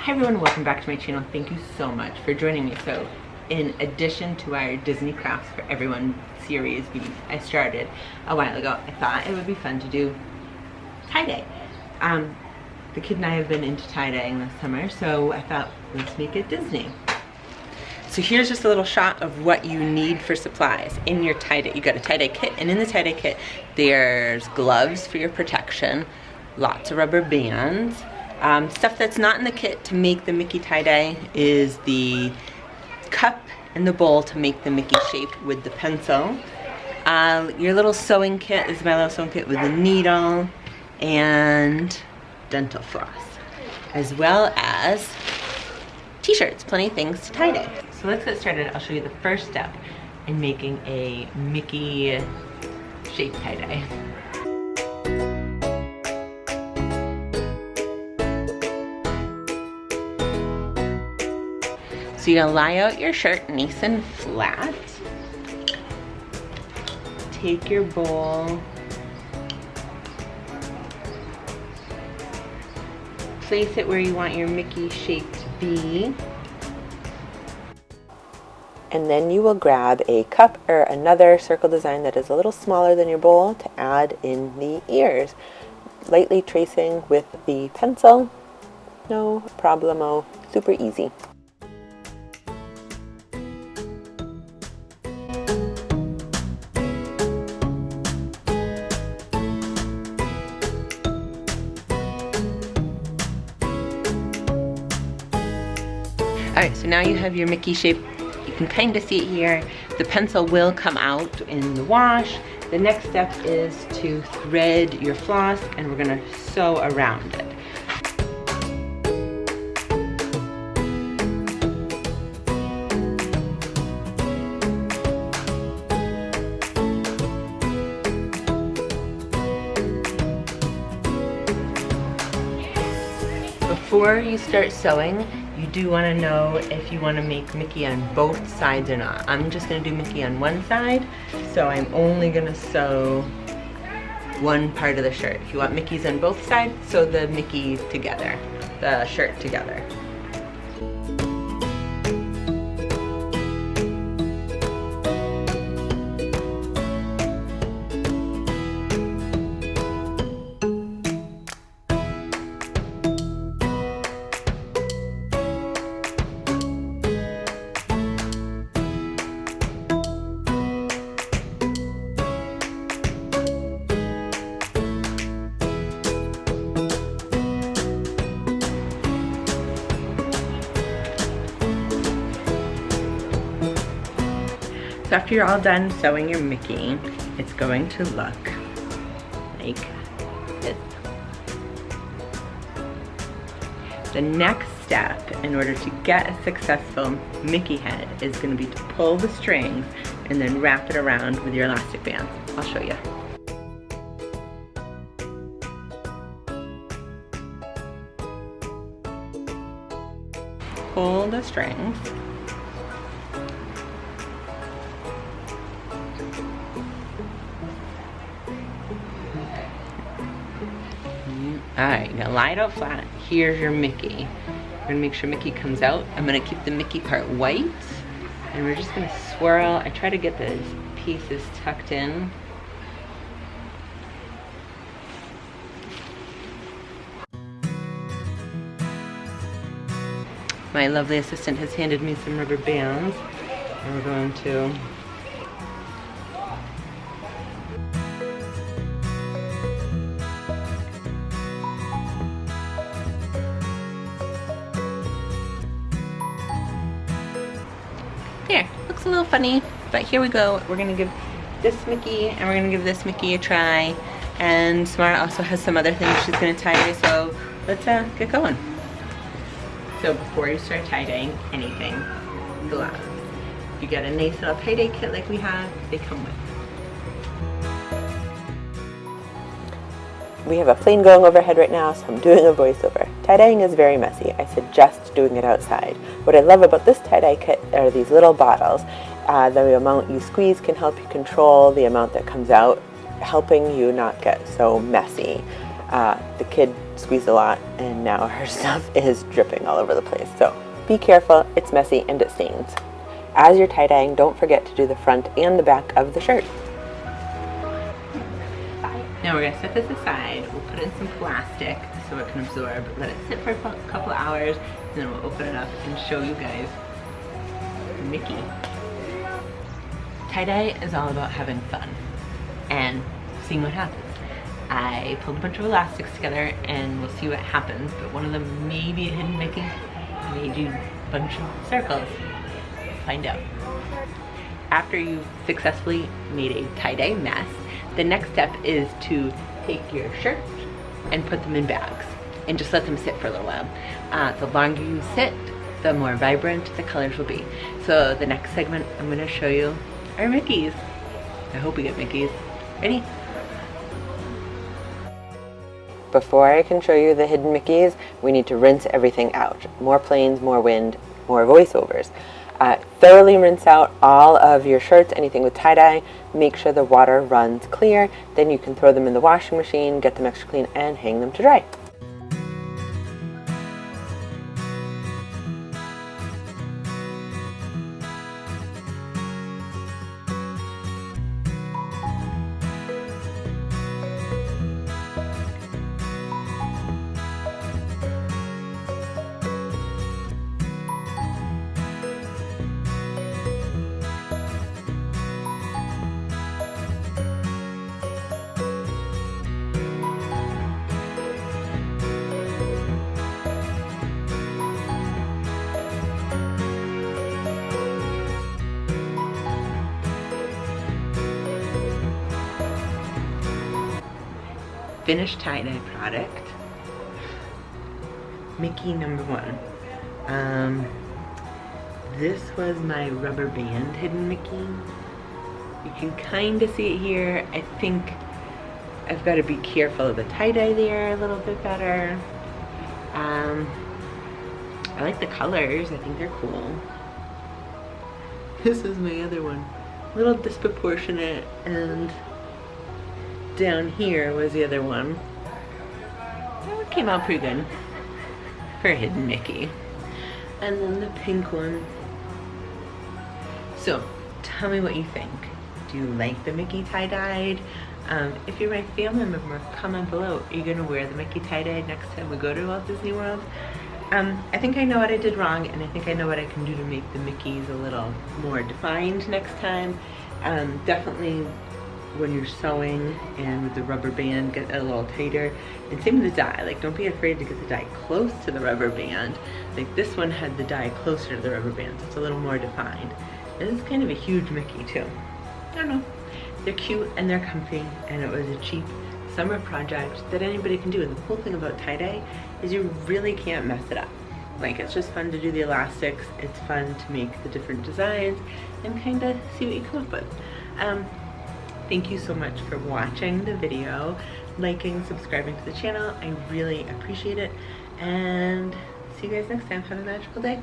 Hi everyone, welcome back to my channel. Thank you so much for joining me. So in addition to our Disney Crafts for Everyone series I started a while ago, I thought it would be fun to do tie-dye. The kid and I have been into tie-dyeing this summer, so I thought, let's make it Disney. So here's just a little shot of what you need for supplies in your tie-dye. You got a tie-dye kit, and in the tie-dye kit there's gloves for your protection, lots of rubber bands. Stuff that's not in the kit to make the Mickey tie-dye is the cup and the bowl to make the Mickey shape with the pencil. Your little sewing kit is my little sewing kit with the needle and dental floss, as well as t-shirts, plenty of things to tie-dye. So let's get started. I'll show you the first step in making a Mickey shape tie-dye. So you're gonna lie out your shirt nice and flat. Take your bowl, place it where you want your Mickey shape to be. And then you will grab a cup or another circle design that is a little smaller than your bowl to add in the ears. Lightly tracing with the pencil, no problemo, super easy. Alright, so now you have your Mickey shape. You can kind of see it here. The pencil will come out in the wash. The next step is to thread your floss, and we're going to sew around it. Before you start sewing, you do want to know if you want to make Mickey on both sides or not. I'm just going to do Mickey on one side, so I'm only going to sew one part of the shirt. If you want Mickeys on both sides, sew the Mickey together, the shirt together. So after you're all done sewing your Mickey, it's going to look like this. The next step in order to get a successful Mickey head is going to be to pull the strings and then wrap it around with your elastic bands. I'll show you. Pull the strings. Alright, you're gonna lie it out flat. Here's your Mickey. We're gonna make sure Mickey comes out. I'm gonna keep the Mickey part white, and we're just gonna swirl. I try to get the pieces tucked in. My lovely assistant has handed me some rubber bands, and we're going to there. Looks a little funny, but here we go. We're gonna give this Mickey and we're gonna give this Mickey a try. And Samara also has some other things she's gonna tie-dye, so let's get going. So before you start tie-dyeing anything, gloves. You get a nice little tie-dye kit like we have, they come with. We have a plane going overhead right now, so I'm doing a voiceover. Tie-dyeing is very messy. I suggest doing it outside. What I love about this tie-dye kit are these little bottles. The amount you squeeze can help you control the amount that comes out, helping you not get so messy. The kid squeezed a lot, and now her stuff is dripping all over the place. So be careful, it's messy and it stains. As you're tie-dyeing, don't forget to do the front and the back of the shirt. Now we're gonna set this aside. We'll put in some plastic so it can absorb. Let it sit for a couple hours, and then we'll open it up and show you guys Mickey. Tie-dye is all about having fun and seeing what happens. I pulled a bunch of elastics together and we'll see what happens, but one of them may be a hidden Mickey. I may do a bunch of circles. Find out. After you've successfully made a tie-dye mess, the next step is to take your shirts and put them in bags and just let them sit for a little while. The longer you sit, the more vibrant the colors will be. So the next segment I'm going to show you are Mickeys. I hope we get Mickeys. Ready? Before I can show you the hidden Mickeys, we need to rinse everything out. More planes, more wind, more voiceovers. Thoroughly rinse out all of your shirts, anything with tie-dye. Make sure the water runs clear. Then you can throw them in the washing machine, get them extra clean, and hang them to dry. Finished tie-dye product. Mickey number 1. This was my rubber band hidden Mickey. You can kind of see it here. I think I've got to be careful of the tie-dye there a little bit better. I like the colors. I think they're cool. This is my other one. A little disproportionate, and down here was the other one. That one came out pretty good for a hidden Mickey. And then the pink one. So, tell me what you think. Do you like the Mickey tie-dyed? If you're my family member, comment below. Are you gonna wear the Mickey tie-dyed next time we go to Walt Disney World? I think I know what I did wrong, and I think I know what I can do to make the Mickeys a little more defined next time. Definitely when you're sewing and with the rubber band, get it a little tighter. And same with the dye, like don't be afraid to get the dye close to the rubber band. Like this one had the dye closer to the rubber band, so it's a little more defined. And this is kind of a huge Mickey too. I don't know, they're cute and they're comfy, and it was a cheap summer project that anybody can do. And the cool thing about tie-dye is you really can't mess it up. Like it's just fun to do the elastics, it's fun to make the different designs and kind of see what you come up with. Thank you so much for watching the video, liking, subscribing to the channel. I really appreciate it, and see you guys next time. Have a magical day.